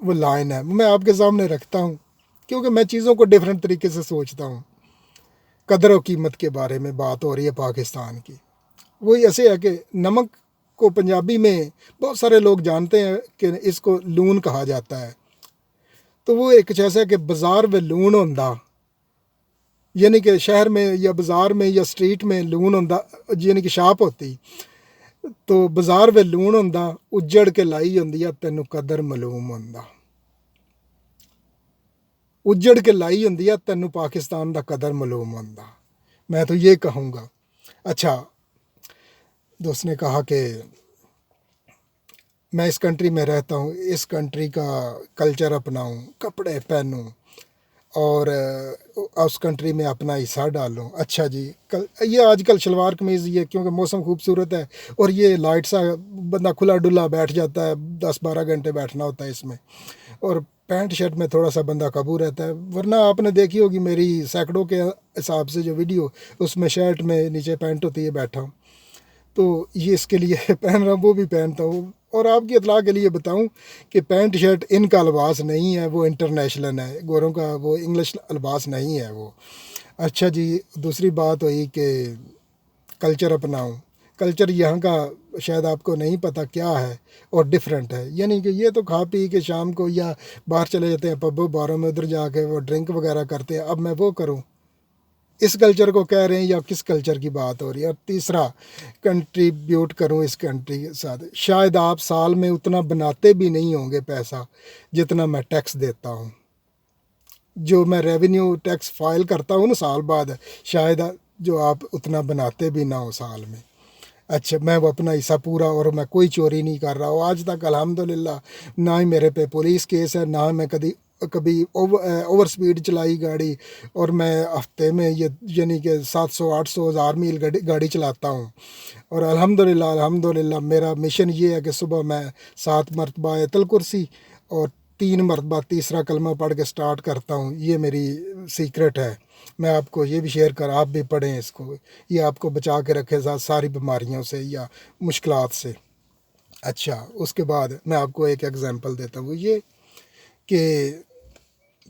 وہ لائن ہے میں آپ کے سامنے رکھتا ہوں، کیونکہ میں چیزوں کو ڈیفرنٹ طریقے سے سوچتا ہوں۔ قدر و قیمت کے بارے میں بات ہو رہی ہے پاکستان کی، وہی ایسے ہے کہ نمک کو پنجابی میں بہت سارے لوگ جانتے ہیں کہ اس کو لون کہا جاتا ہے، تو وہ ایک جیسا کہ بازار میں لون ہوندا، یعنی کہ شہر میں یا بازار میں یا اسٹریٹ میں لون ہوندا، یعنی کہ شاپ ہوتی، تو بازار میں لون ہوندا، اجڑ کے لائی ہوندی ہے تینوں قدر معلوم ہوندا، اجڑ کے لائی ہوندی ہے تینوں پاکستان دا قدر معلوم ہوندا۔ میں تو یہ کہوں گا۔ اچھا، دوست نے کہا کہ میں اس کنٹری میں رہتا ہوں، اس کنٹری کا کلچر اپناؤں، کپڑے پہنوں اور اس کنٹری میں اپنا حصہ ڈالوں۔ اچھا جی، یہ آج کل شلوار قمیض، یہ کیونکہ موسم خوبصورت ہے اور یہ لائٹ سا بندہ کھلا ڈلا بیٹھ جاتا ہے، 10-12 گھنٹے بیٹھنا ہوتا ہے اس میں، اور پینٹ شرٹ میں تھوڑا سا بندہ قابو رہتا ہے، ورنہ آپ نے دیکھی ہوگی میری سینکڑوں کے حساب سے جو ویڈیو، اس میں شرٹ میں نیچے پینٹ ہوتی ہے، بیٹھا ہوں، تو یہ اس کے لیے پہن رہا ہوں، وہ بھی پہنتا ہوں۔ اور آپ کی اطلاع کے لیے بتاؤں کہ پینٹ شرٹ ان کا لباس نہیں ہے، وہ انٹرنیشنل ہے، گوروں کا وہ انگلش لباس نہیں ہے وہ۔ اچھا جی، دوسری بات ہوئی کہ کلچر اپناؤں۔ کلچر یہاں کا شاید آپ کو نہیں پتہ کیا ہے اور ڈیفرنٹ ہے، یعنی کہ یہ تو کھا پی کے شام کو یا باہر چلے جاتے ہیں پبوں باروں میں، ادھر جا کے وہ ڈرنک وغیرہ کرتے ہیں، اب میں وہ کروں، اس کلچر کو کہہ رہے ہیں یا کس کلچر کی بات ہو رہی ہے؟ اور تیسرا، کنٹریبیوٹ کروں اس کنٹری کے ساتھ، شاید آپ سال میں اتنا بناتے بھی نہیں ہوں گے پیسہ جتنا میں ٹیکس دیتا ہوں، جو میں ریونیو ٹیکس فائل کرتا ہوں نا سال بعد، شاید جو آپ اتنا بناتے بھی نہ ہو سال میں۔ اچھا، میں وہ اپنا حصہ پورا، اور میں کوئی چوری نہیں کر رہا ہوں آج تک الحمدللہ، نہ ہی میرے پہ پولیس کیس ہے، نہ میں کبھی اوور سپیڈ چلائی گاڑی، اور میں ہفتے میں یعنی کہ 700-800 ہزار میل گاڑی چلاتا ہوں، اور الحمدللہ میرا مشن یہ ہے کہ صبح میں 7 مرتبہ آیت الکرسی اور 3 مرتبہ تیسرا کلمہ پڑھ کے سٹارٹ کرتا ہوں، یہ میری سیکرٹ ہے۔ میں آپ کو یہ بھی شیئر کر، آپ بھی پڑھیں اس کو، یہ آپ کو بچا کے رکھے ساری بیماریوں سے یا مشکلات سے۔ اچھا، اس کے بعد میں آپ کو ایک ایگزامپل دیتا ہوں، یہ کہ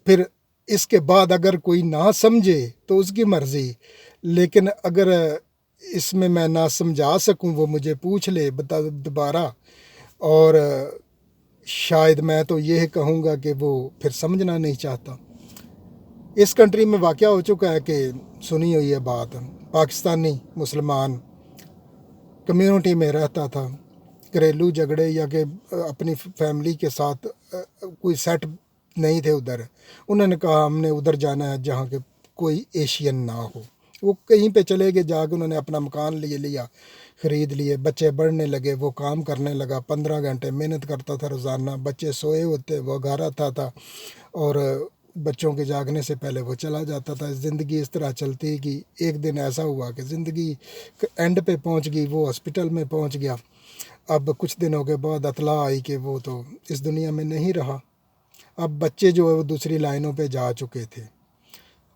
پھر اس کے بعد اگر کوئی نہ سمجھے تو اس کی مرضی، لیکن اگر اس میں نہ سمجھا سکوں، وہ مجھے پوچھ لے بتا دوبارہ، اور شاید میں تو یہ کہوں گا کہ وہ پھر سمجھنا نہیں چاہتا۔ اس کنٹری میں واقعہ ہو چکا ہے کہ سنی ہوئی ہے بات، پاکستانی مسلمان کمیونٹی میں رہتا تھا، گھریلو جھگڑے یا کہ اپنی فیملی کے ساتھ کوئی سیٹ نہیں تھے ادھر، انہوں نے کہا ہم نے ادھر جانا ہے جہاں کہ کوئی ایشین نہ ہو، وہ کہیں پہ چلے گئے، جا کے انہوں نے اپنا مکان لیا، خرید لیے، بچے بڑھنے لگے، وہ کام کرنے لگا، 15 گھنٹے محنت کرتا تھا روزانہ، بچے سوئے ہوتے وہ گھر آتا تھا، اور بچوں کے جاگنے سے پہلے وہ چلا جاتا تھا، زندگی اس طرح چلتی کہ ایک دن ایسا ہوا کہ زندگی اینڈ پہ پہنچ گئی، وہ ہاسپٹل میں پہنچ گیا، اب کچھ دنوں کے بعد اطلاع آئی کہ وہ تو اس دنیا میں نہیں رہا۔ اب بچے جو ہے وہ دوسری لائنوں پہ جا چکے تھے،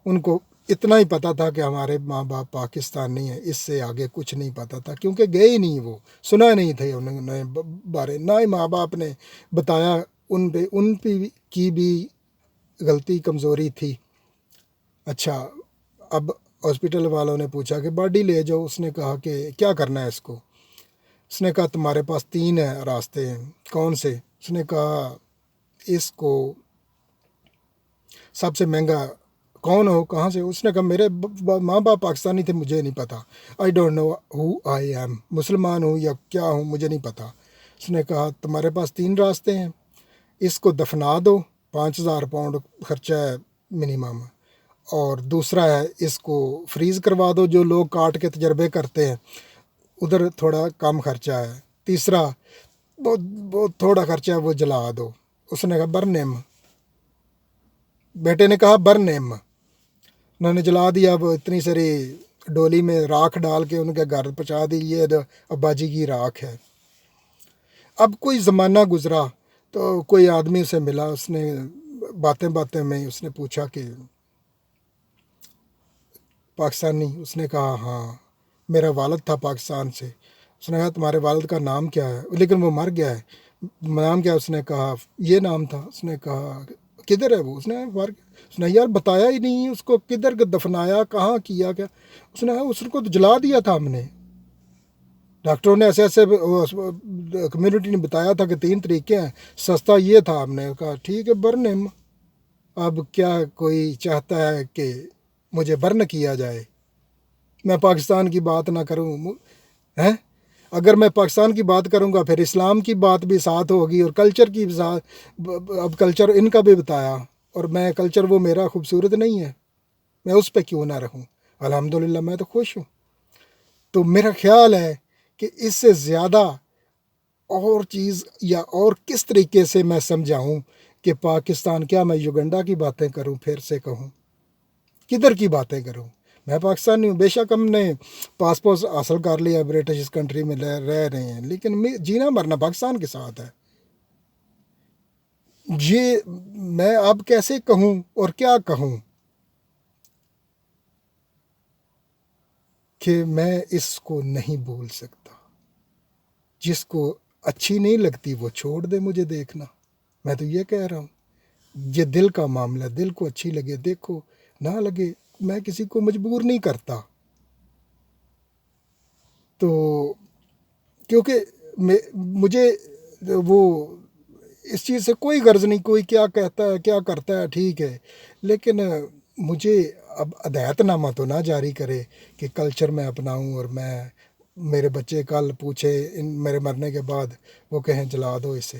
ان کو اتنا ہی پتہ تھا کہ ہمارے ماں باپ پاکستانی ہیں، اس سے آگے کچھ نہیں پتہ تھا، کیونکہ گئے ہی نہیں، وہ سنا نہیں تھے انہوں نے بارے، نہ ہی ماں باپ نے بتایا، ان پہ کی بھی غلطی کمزوری تھی۔ اچھا، اب ہاسپٹل والوں نے پوچھا کہ باڈی لے جاؤ، اس نے کہا کہ کیا کرنا ہے اس کو؟ اس نے کہا تمہارے پاس 3 راستے ہیں، کون سے؟ اس نے کہا اس کو سب سے مہنگا کون ہو، کہاں سے؟ اس نے کہا میرے ماں باپ پاکستانی تھے، مجھے نہیں پتہ، I don't know who I am, مسلمان ہوں یا کیا ہوں مجھے نہیں پتہ۔ اس نے کہا تمہارے پاس 3 راستے ہیں، اس کو دفنا دو، 5,000 پاؤنڈ خرچہ ہے منیمم، اور دوسرا ہے اس کو فریز کروا دو، جو لوگ کاٹ کے تجربے کرتے ہیں ادھر تھوڑا کم خرچہ ہے، تیسرا بہت بہت تھوڑا خرچہ ہے، وہ جلا دو۔ اس نے کہا برنیم، بیٹے نے کہا برنیم، انہوں نے جلا دیا، وہ اتنی ساری ڈولی میں راکھ ڈال کے ان کے گھر پہنچا دی، یہ ابا جی کی راکھ ہے۔ اب کوئی زمانہ گزرا تو کوئی آدمی اسے ملا، اس نے باتیں میں اس نے پوچھا کہ پاکستانی؟ اس نے کہا ہاں، میرا والد تھا پاکستان سے۔ اس نے کہا تمہارے والد کا نام کیا ہے؟ لیکن وہ مر گیا ہے۔ نام کیا؟ اس نے کہا یہ نام تھا. اس نے کہا کدھر ہے وہ؟ اس نے یار بتایا ہی نہیں اس کو کدھر دفنایا کہاں کیا کیا. اس نے کہا اس کو تو جلا دیا تھا ہم نے. ڈاکٹروں نے ایسے ایسے کمیونٹی نے بتایا تھا کہ 3 طریقے ہیں، سستا یہ تھا. ہم نے کہا ٹھیک ہے برن ہم. اب کیا کوئی چاہتا ہے کہ مجھے برن کیا جائے؟ میں پاکستان کی بات نہ کروں ہیں؟ اگر میں پاکستان کی بات کروں گا پھر اسلام کی بات بھی ساتھ ہوگی اور کلچر کی بھی ساتھ. اب کلچر ان کا بھی بتایا، اور میں کلچر وہ میرا خوبصورت نہیں ہے، میں اس پہ کیوں نہ رہوں؟ الحمدللہ میں تو خوش ہوں. تو میرا خیال ہے کہ اس سے زیادہ اور چیز یا اور کس طریقے سے میں سمجھاؤں کہ پاکستان، کیا میں یوگنڈا کی باتیں کروں؟ پھر سے کہوں کدھر کی باتیں کروں؟ میں پاکستانی ہوں، بے شک ہم نے پاسپورٹ حاصل کر لیا، برٹش اس کنٹری میں رہ رہے ہیں، لیکن جینا مرنا پاکستان کے ساتھ ہے. یہ میں اب کیسے کہوں اور کیا کہوں کہ میں اس کو نہیں بھول سکتا. جس کو اچھی نہیں لگتی وہ چھوڑ دے مجھے دیکھنا. میں تو یہ کہہ رہا ہوں، یہ دل کا معاملہ، دل کو اچھی لگے دیکھو، نہ لگے میں کسی کو مجبور نہیں کرتا. تو کیونکہ مجھے وہ اس چیز سے کوئی غرض نہیں، کوئی کیا کہتا ہے کیا کرتا ہے ٹھیک ہے، لیکن مجھے اب ہدایت نامہ تو نہ جاری کرے کہ کلچر میں اپناؤں اور میں میرے بچے کل پوچھے میرے مرنے کے بعد وہ کہیں جلا دو اسے.